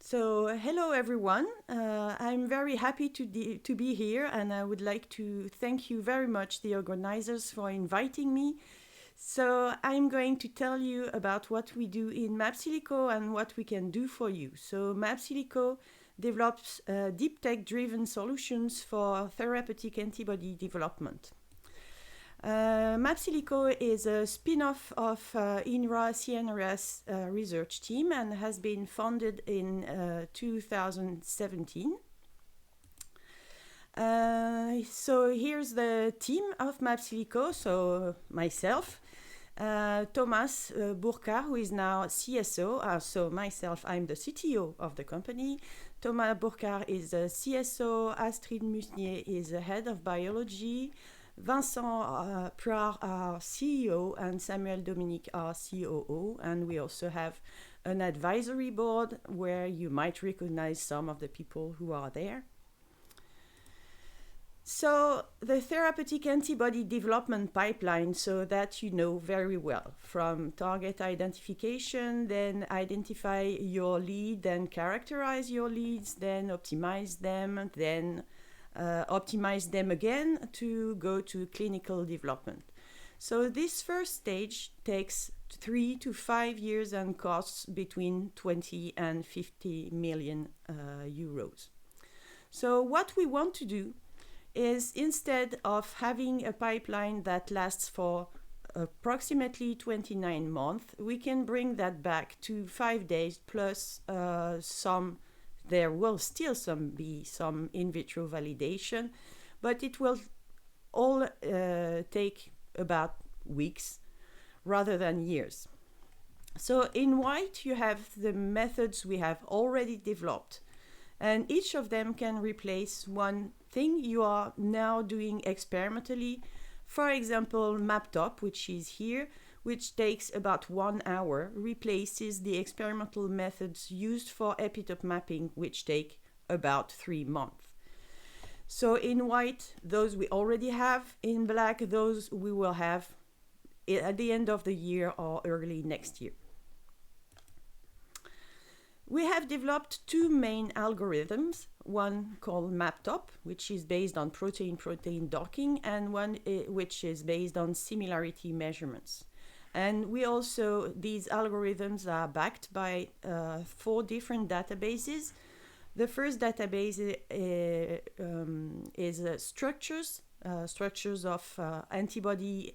Hello everyone. I'm very happy to be here, and I would like to thank you very much, the organizers, for inviting me. So, I'm going to tell you about what we do in MAbSilico and what we can do for you. So, MAbSilico develops deep tech driven solutions for therapeutic antibody development. MAbSilico is a spin-off of INRA CNRS research team and has been founded in 2017. So here's the team of MAbSilico. So myself, Thomas Burkhardt, who is now CSO. So myself, I'm the CTO of the company. Thomas Burkhardt is the CSO. Astrid Musnier is the head of biology. Vincent Prouard, our CEO, and Samuel Dominique, our COO. And we also have an advisory board where you might recognize some of the people who are there. So the therapeutic antibody development pipeline, so that you know very well, from target identification, then identify your lead, then characterize your leads, then optimize them, then optimize them again to go to clinical development. So this first stage takes 3 to 5 years and costs between 20 and 50 million euros. So what we want to do is, instead of having a pipeline that lasts for approximately 29 months, we can bring that back to 5 days plus there will still be some in vitro validation, but it will all take about weeks rather than years. So in white, you have the methods we have already developed, and each of them can replace one thing you are now doing experimentally. For example, Maptop, which is here, which takes about 1 hour, replaces the experimental methods used for epitope mapping, which take about 3 months. So in white, those we already have. In black, those we will have at the end of the year or early next year. We have developed 2 main algorithms, one called Maptop, which is based on protein-protein docking, and one which is based on similarity measurements. And these algorithms are backed by 4 different databases. The first database is structures of antibody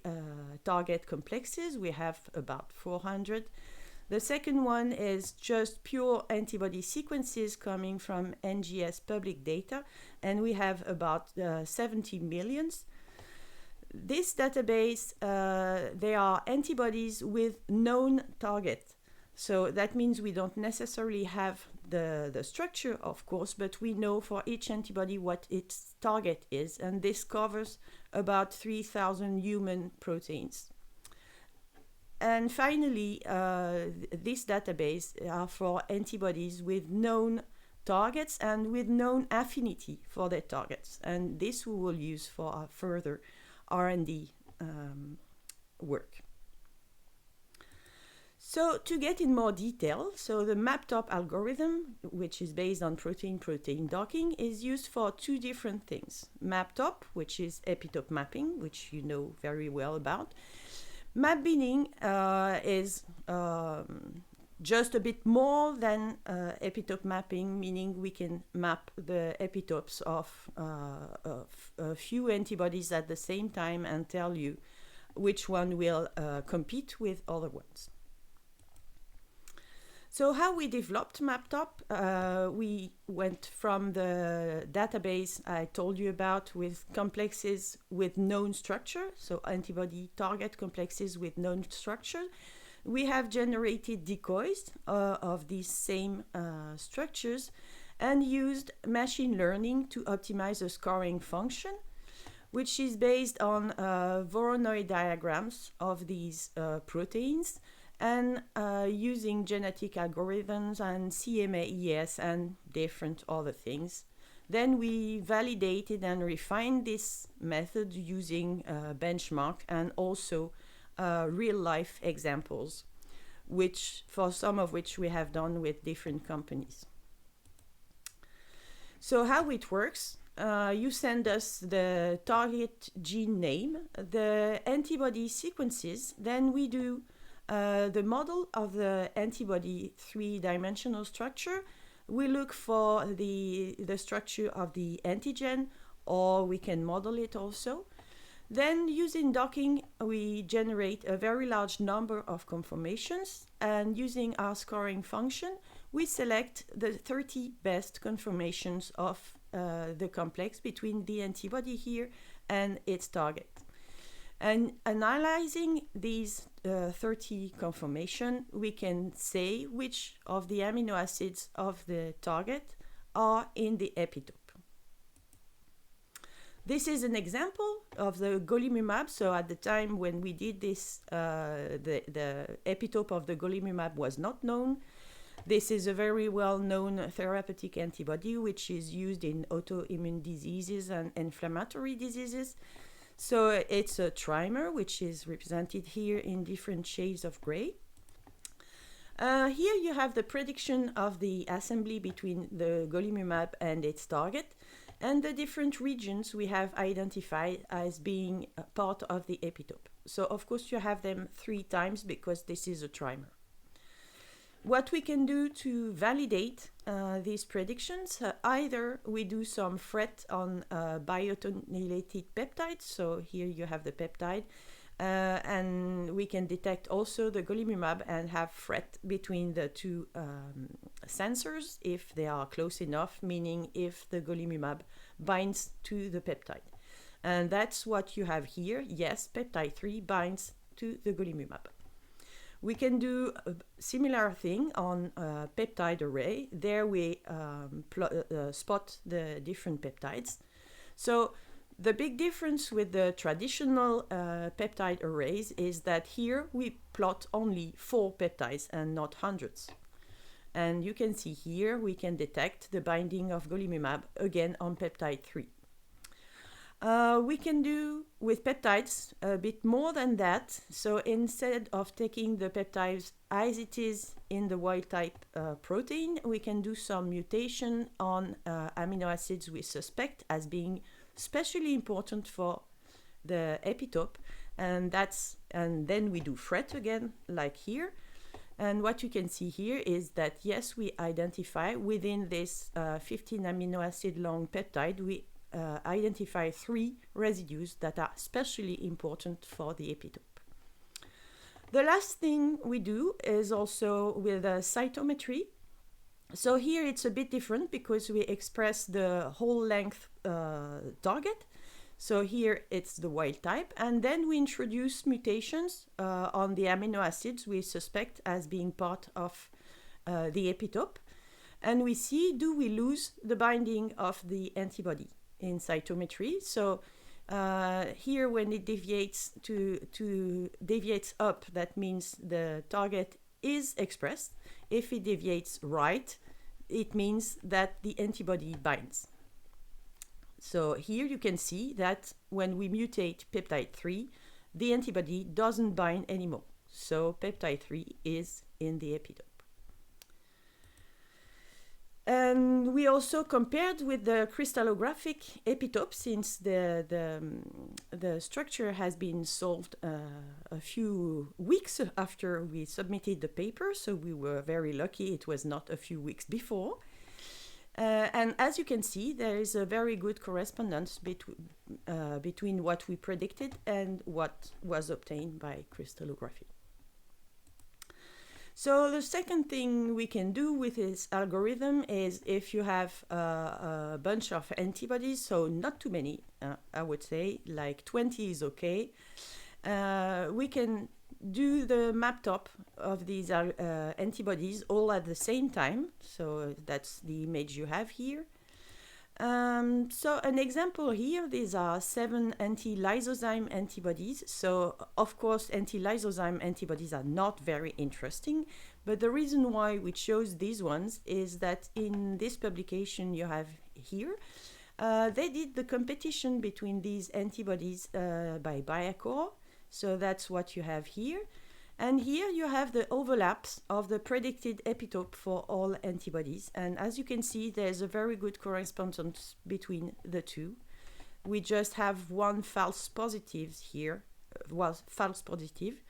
target complexes. We have about 400. The second one is just pure antibody sequences coming from NGS public data, and we have about 70 millions. This database, they are antibodies with known target. So that means we don't necessarily have the structure, of course, but we know for each antibody what its target is, and this covers about 3,000 human proteins. And finally, this database are for antibodies with known targets and with known affinity for their targets. And this we will use for our further R&D work. So to get in more detail, so the Maptop algorithm, which is based on protein-protein docking, is used for 2 different things. Maptop, which is epitope mapping, which you know very well about. Map binning is just a bit more than epitope mapping, meaning we can map the epitopes of a few antibodies at the same time and tell you which one will compete with other ones. So how we developed Maptop, we went from the database I told you about with complexes with known structure, so antibody target complexes with known structure. We have generated decoys of these same structures and used machine learning to optimize a scoring function, which is based on Voronoi diagrams of these proteins, and using genetic algorithms and CMAES and different other things. Then we validated and refined this method using benchmark and also real-life examples, which for some of which we have done with different companies. So how it works, you send us the target gene name, the antibody sequences, then we do the model of the antibody three-dimensional structure. We look for the structure of the antigen, or we can model it also. Then using docking, we generate a very large number of conformations, and using our scoring function, we select the 30 best conformations of the complex between the antibody here and its target. And analyzing these 30 conformation, we can say which of the amino acids of the target are in the epitope. This is an example of the golimumab. So at the time when we did this, the epitope of the golimumab was not known. This is a very well-known therapeutic antibody which is used in autoimmune diseases and inflammatory diseases. So it's a trimer, which is represented here in different shades of gray. Here you have the prediction of the assembly between the golimumab and its target, and the different regions we have identified as being a part of the epitope. So of course you have them 3 times because this is a trimer. What we can do to validate these predictions, either we do some FRET on biotonylated peptides, so here you have the peptide, and we can detect also the golimumab and have FRET between the two sensors if they are close enough, meaning if the golimumab binds to the peptide. And that's what you have here. Yes, peptide 3 binds to the golimumab. We can do a similar thing on a peptide array. There we spot the different peptides. So the big difference with the traditional peptide arrays is that here we plot only 4 peptides and not hundreds. And you can see here we can detect the binding of golimumab again on peptide 3. We can do with peptides a bit more than that. So instead of taking the peptides as it is in the wild type protein, we can do some mutation on amino acids we suspect as being especially important for the epitope, and then we do FRET again, like here. And what you can see here is that yes, we identify within this 15 amino acid long peptide, we identify 3 residues that are especially important for the epitope. The last thing we do is also with cytometry. So here it's a bit different because we express the whole length target. So here it's the wild type, and then we introduce mutations on the amino acids we suspect as being part of the epitope. And we see, do we lose the binding of the antibody in cytometry? So here when it deviates deviates up, that means the target is expressed. If it deviates right, it means that the antibody binds. So here you can see that when we mutate peptide 3, the antibody doesn't bind anymore. So peptide 3 is in the epitope. And we also compared with the crystallographic epitope, since the structure has been solved a few weeks after we submitted the paper, so we were very lucky it was not a few weeks before. And as you can see, there is a very good correspondence between what we predicted and what was obtained by crystallography. So the second thing we can do with this algorithm is, if you have a bunch of antibodies, so not too many, I would say, like 20 is okay, we can do the Maptop of these antibodies all at the same time. So that's the image you have here. So an example here, these are 7 anti-lysozyme antibodies. So of course anti-lysozyme antibodies are not very interesting, but the reason why we chose these ones is that in this publication you have here, they did the competition between these antibodies by Biacor. So that's what you have here. And here you have the overlaps of the predicted epitope for all antibodies. And as you can see, there's a very good correspondence between the two. We just have one false positive here, false positive,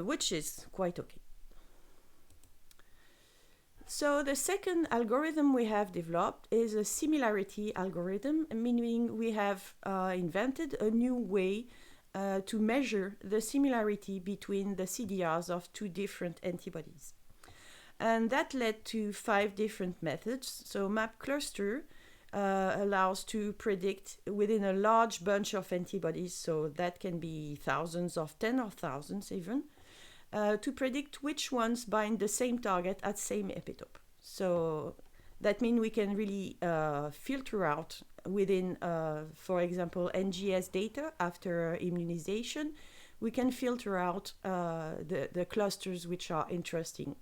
which is quite okay. So the second algorithm we have developed is a similarity algorithm, meaning we have invented a new way to measure the similarity between the CDRs of two different antibodies. And that led to 5 different methods. So MapCluster allows to predict within a large bunch of antibodies, so that can be thousands of tens of thousands even, to predict which ones bind the same target at same epitope. So that means we can really filter out within, for example, NGS data after immunization. We can filter out the clusters which are interesting.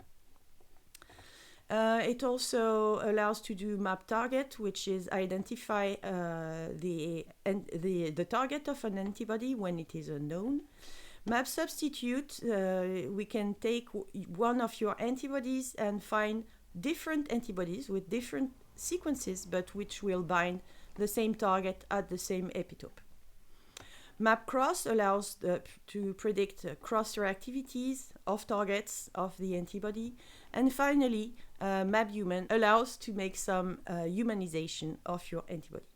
It also allows to do map target, which is identify the target of an antibody when it is unknown. Map substitute, we can take one of your antibodies and find different antibodies with different sequences, but which will bind the same target at the same epitope. Map cross allows to predict cross-reactivities of targets of the antibody. And finally, map human allows to make some humanization of your antibody.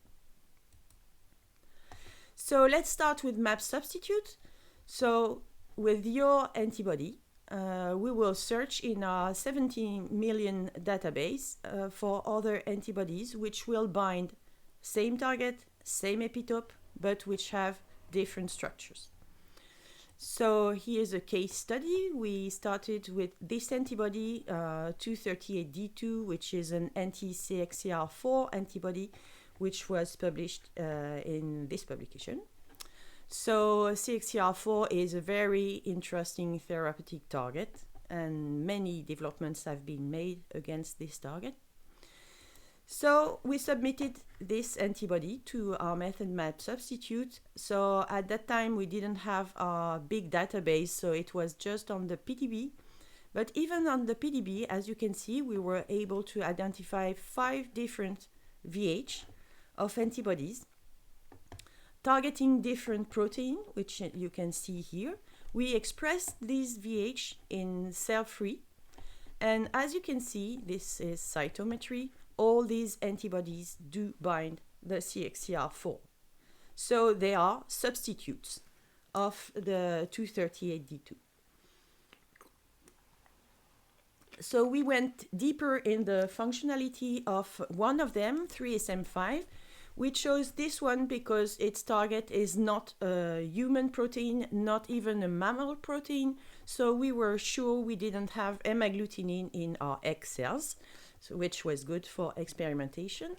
So let's start with map substitute. So with your antibody, we will search in our 17 million database for other antibodies which will bind same target, same epitope, but which have different structures. So here's a case study. We started with this antibody, 238D2, which is an anti-CXCR4 antibody, which was published in this publication. So CXCR4 is a very interesting therapeutic target, and many developments have been made against this target. So we submitted this antibody to our method map substitute. So at that time we didn't have a big database, so it was just on the PDB. But even on the PDB, as you can see, we were able to identify 5 different VH of antibodies targeting different protein, which you can see here. We expressed these VH in cell-free. And as you can see, this is cytometry. All these antibodies do bind the CXCR4. So they are substitutes of the 238D2. So we went deeper in the functionality of one of them, 3SM5. We chose this one because its target is not a human protein, not even a mammal protein. So we were sure we didn't have hemagglutinin in our egg cells, so which was good for experimentation.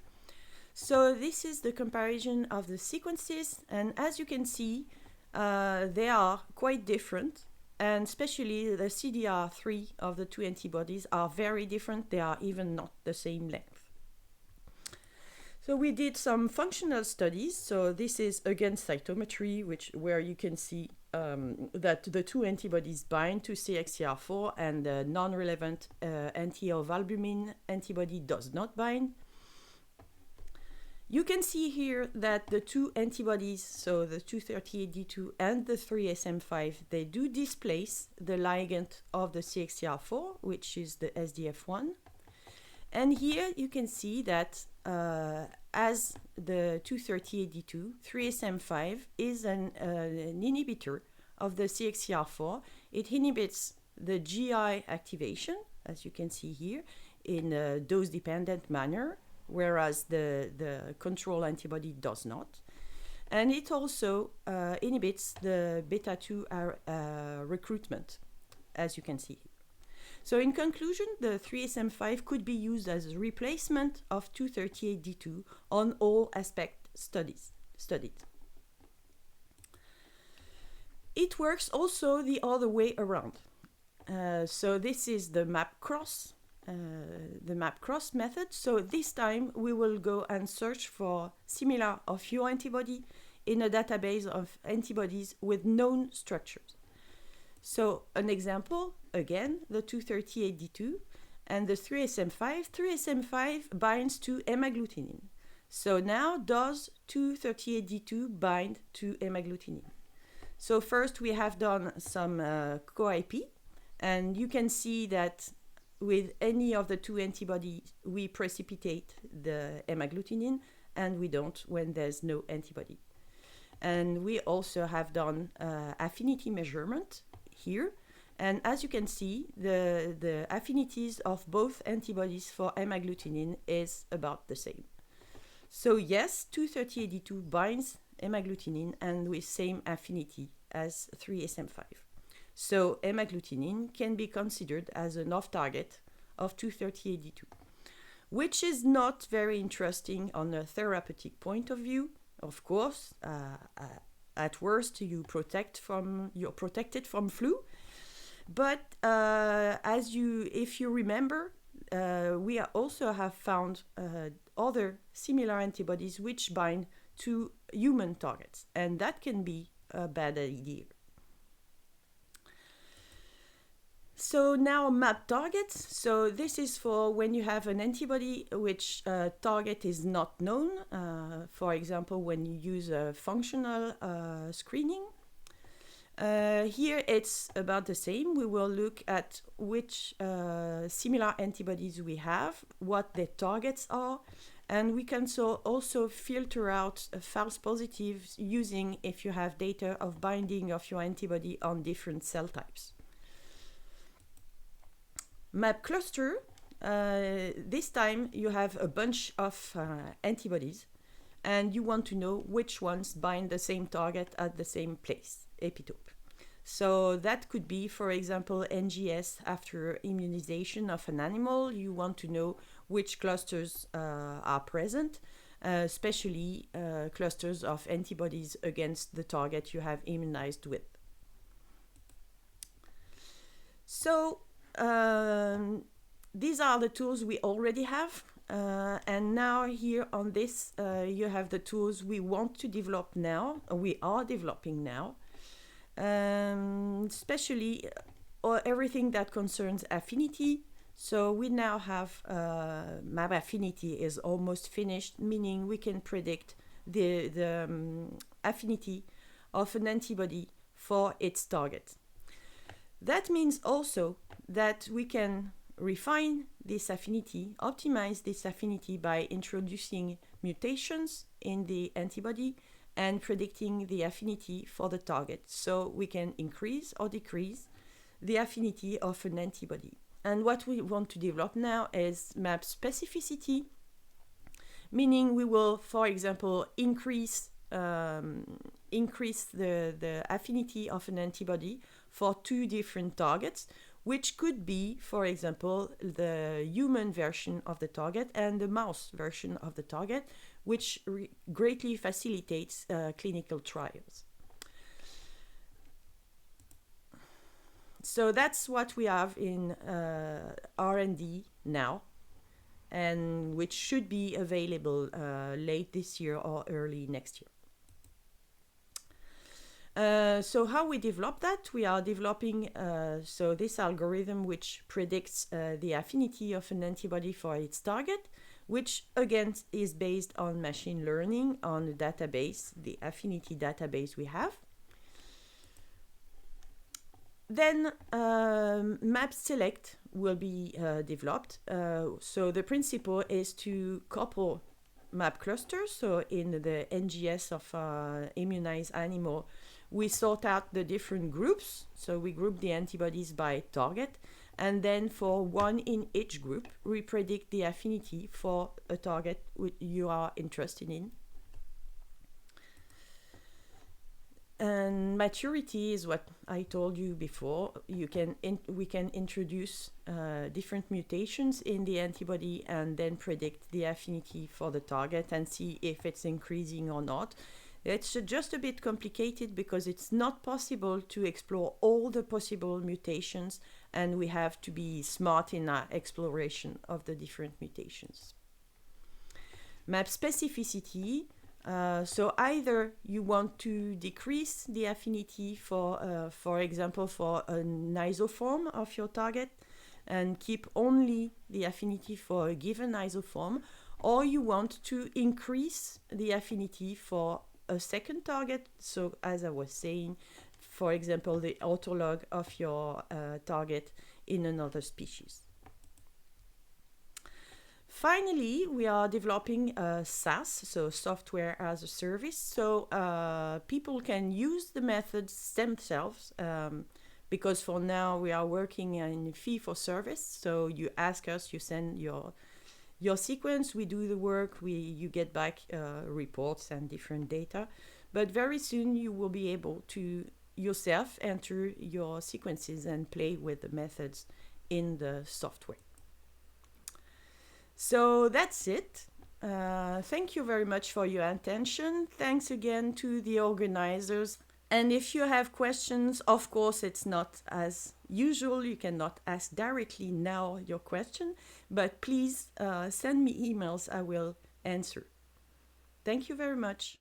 So this is the comparison of the sequences, and as you can see, they are quite different, and especially the CDR3 of the two antibodies are very different. They are even not the same length. So we did some functional studies. So this is again cytometry, where you can see that the two antibodies bind to CXCR4 and the non-relevant anti-ovalbumin antibody does not bind. You can see here that the two antibodies, so the 238D2 and the 3SM5, they do displace the ligand of the CXCR4, which is the SDF1. And here you can see that as the 238D2, 3SM5 is an inhibitor of the CXCR4. It inhibits the GI activation, as you can see here, in a dose-dependent manner, whereas the control antibody does not. And it also inhibits the beta-2 recruitment, as you can see here. So in conclusion, the 3SM5 could be used as a replacement of 238D2 on all aspects studied. It works also the other way around. So this is the map cross method. So this time we will go and search for similar of your antibody in a database of antibodies with known structures. So an example, again, the 238D2 and the 3SM5. 3SM5 binds to hemagglutinin. So now does 238D2 bind to hemagglutinin? So first we have done some co-IP, and you can see that with any of the two antibodies, we precipitate the hemagglutinin, and we don't when there's no antibody. And we also have done affinity measurement here. And as you can see, the affinities of both antibodies for hemagglutinin is about the same. So yes, 238D2 binds hemagglutinin and with same affinity as 3SM5. So hemagglutinin can be considered as an off-target of 238D2, which is not very interesting on a therapeutic point of view. Of course, at worst, you're protected from flu. But if you remember, we also have found other similar antibodies which bind to human targets, and that can be a bad idea. So now map targets. So this is for when you have an antibody which target is not known. For example, when you use a functional screening. Here it's about the same. We will look at which similar antibodies we have, what their targets are, and we can also filter out false positives using if you have data of binding of your antibody on different cell types. Map cluster, this time you have a bunch of antibodies and you want to know which ones bind the same target at the same place, epitope. So that could be, for example, NGS after immunization of an animal. You want to know which clusters are present, especially clusters of antibodies against the target you have immunized with. So these are the tools we already have. And now here on this, you have the tools we want to develop now, we are developing now. Especially everything that concerns affinity. So we now have MAbAffinity is almost finished, meaning we can predict the affinity of an antibody for its target. That means also that we can refine this affinity, optimize this affinity by introducing mutations in the antibody and predicting the affinity for the target. So we can increase or decrease the affinity of an antibody. And what we want to develop now is map specificity, meaning we will, for example, increase the affinity of an antibody for two different targets, which could be, for example, the human version of the target and the mouse version of the target, which greatly facilitates clinical trials. So that's what we have in R&D now, and which should be available late this year or early next year. So how we develop that? We are developing so this algorithm which predicts the affinity of an antibody for its target, which again is based on machine learning on the database, the affinity database we have. Then MAbSilect will be developed. So the principle is to couple map clusters. So in the NGS of immunized animal, we sort out the different groups. So we group the antibodies by target. And then for one in each group, we predict the affinity for a target you are interested in. And maturity is what I told you before. We can introduce different mutations in the antibody and then predict the affinity for the target and see if it's increasing or not. It's just a bit complicated because it's not possible to explore all the possible mutations, and we have to be smart in our exploration of the different mutations. Map specificity, So either you want to decrease the affinity for example, for an isoform of your target and keep only the affinity for a given isoform, or you want to increase the affinity for a second target. So as I was saying, for example, the autolog of your target in another species. Finally, we are developing a SaaS, so software as a service. So people can use the methods themselves, because for now we are working in fee for service. So you ask us, you send your sequence, we do the work, you get back reports and different data. But very soon you will be able to yourself enter your sequences and play with the methods in the software. So that's it. Thank you very much for your attention. Thanks again to the organizers. And if you have questions, of course, it's not as usual. You cannot ask directly now your question, but please send me emails. I will answer. Thank you very much.